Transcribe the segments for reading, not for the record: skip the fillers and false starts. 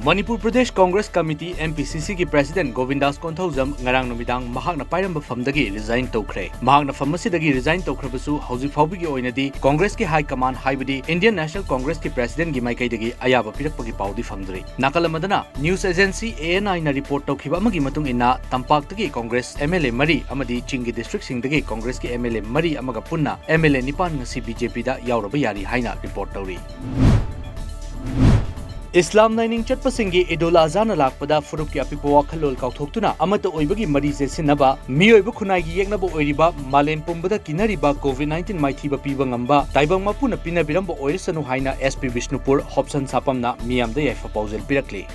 Manipur Pradesh Congress Committee MPCC की President Govindas Konthojam ngarang numidang mahakna pairamba famdagi resign tokre. Mahakna famasidagi resign tokrabasu hauji faubigi oinadi Congress की High Command haibadi Indian National Congress की President की maikaidagi ayaba pirakpagi paudi famdri. Nakalamadana News Agency ANI na report tokhiba amagi matung inna Tampaktagi Congress MLA Mari amadi Chingi District singdagi Congress की MLA Mari amaga punna MLA Nipan ngasi BJP da yauraba yari haina report tawri. Islam Naining Chatpasingi Idul Azha na lakpada Furuk ki apipa wakhalol kauthokuna amata oibagi mari jesinaba mioiba khunai gi yeknaba oiriba malem pumbada kinariba COVID-19 maithiba piba ngamba taibang mapuna pinabiramba oirisanu haina SP Vishnupur Hobson Sapamna miyamda yaifa pausel pirakli.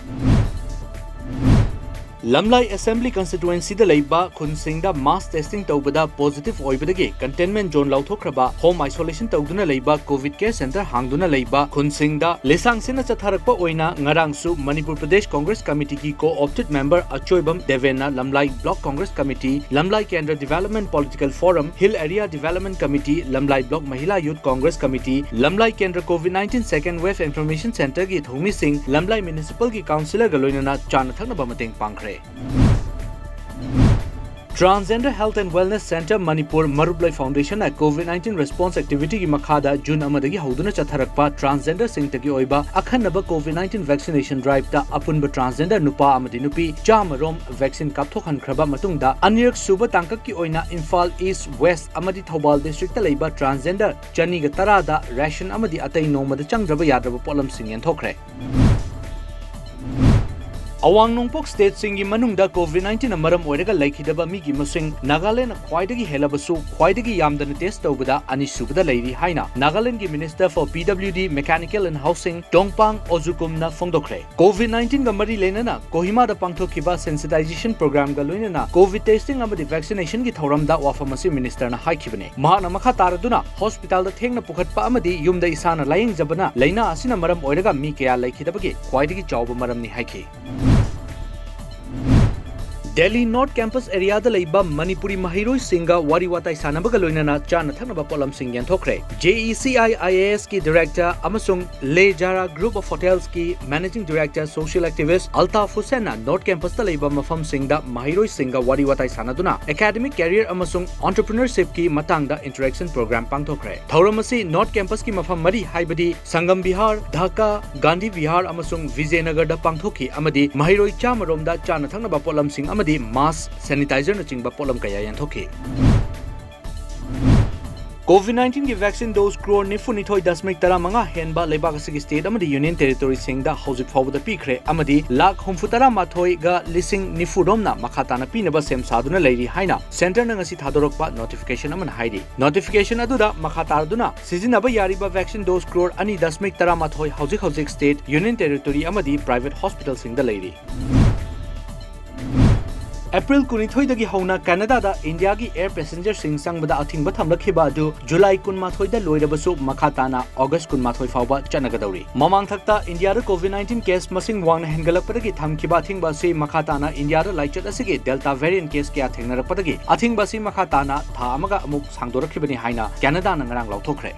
Lamlai Assembly Constituency da leiba Khunsingda mass testing tawbada positive oibadagi containment zone lauthokraba home isolation tawduna leiba COVID care center hangduna leiba Khunsingda lesang sina chatharakpa oina ngarangsu Manipur Pradesh Congress Committee ki co-opted member Achoibam Devena Lamlai Block Congress Committee Lamlai Kendra Development Political Forum Hill Area Development Committee Lamlai Block Mahila Youth Congress Committee Lamlai Kendra COVID-19 Second Wave Information Center ki Thongmi Singh Lamlai Municipal ki Councillor galoinana chana thakna bamateng pangkhre. Transgender Health and Wellness Center Manipur Marublai Foundation at COVID-19 response activity ki makhada June amadagi hauduna chatharakpa transgender singtagi oiba akhanaba COVID-19 vaccination drive ta apunba transgender nupa amadi nupi chamarom vaccine kapthokhankraba matungda anirak suba tangkak ki oina Imphal East West amadi Thobal district ta leiba transgender chani ga tarada ration amadi atai nomada changdraba yadraba polam singyan thokre. Awang Nongpok State Singi Manungda COVID-19 amaram oiraga laikhidaba migi masing Nagaland khwaidagi helabasu khwaidagi yamdana test tawbada anisubada leiri haina Nagaland gi Minister for PWD Mechanical and Housing Tongpang Ojukumna phongdokre. COVID-19 ga mari lenana Kohima da pangthokhiba sensitization program ga loinana COVID testing amadi vaccination gi thoramda wafamasi minister na haikibane. Mahana makha taraduna hospital da thengna pukhatpa amadi yumda isana laying jabana leina asina maram oiraga mi kaya laikhidabagi khwaidagi chawba maram ni haiki. Delhi North Campus area da leiba Manipuri Mahiroi Singa Wari Watai Sanabaga loinana chana thanaba polam singyan thokre. JECI IAS ki director amasung Le Jara Group of Hotels ki managing director social activist Altaf Hussaina North Campus da leiba mafam singda Mahiroi Singa Wari Watai Sanaduna academic career amasung entrepreneurship ki matangda interaction program pangthokre. Thauramasi North Campus ki mafam mari haibadi Sangam Bihar, Dhaka, Gandhi Vihar amasung Vijayanagar da pangthoki amadi Mahiroi chamaromda chana thanaba polam sing amadi mask sanitizer na chingba polam kaya yan thoki. COVID-19 ki vaccine dose crore nifu nithoi dasmik tara manga henba lebak asigi state amadi union territory singda hojik fawda pikre amadi lakh humfutara mathoi ga lising nifu romna makhatana pinaba sem saduna leiri haina center na ngasi thadorokpa notification aman hairi. Notification aduda makhatarduna sizinaba yariba vaccine dose crore ani dasmik tara mathoi hojik state union territory amadi private hospital singda leiri. April 22 dagi hauna Canada da India gi air passenger sing sangbada athingba thamlakhiba adu July 22 da loirabasu makhatana August 22 fawba chanagadauri. Mamang thakta India da COVID-19 case masing wangna hengalakpadagi thamkhiba athingba si makhatana India da laichat asigi Delta variant case kya thengnarakpadagi athingba si makhatana tha amaga amuk sangdorakhibani haina Canada na ngarang lauthokre.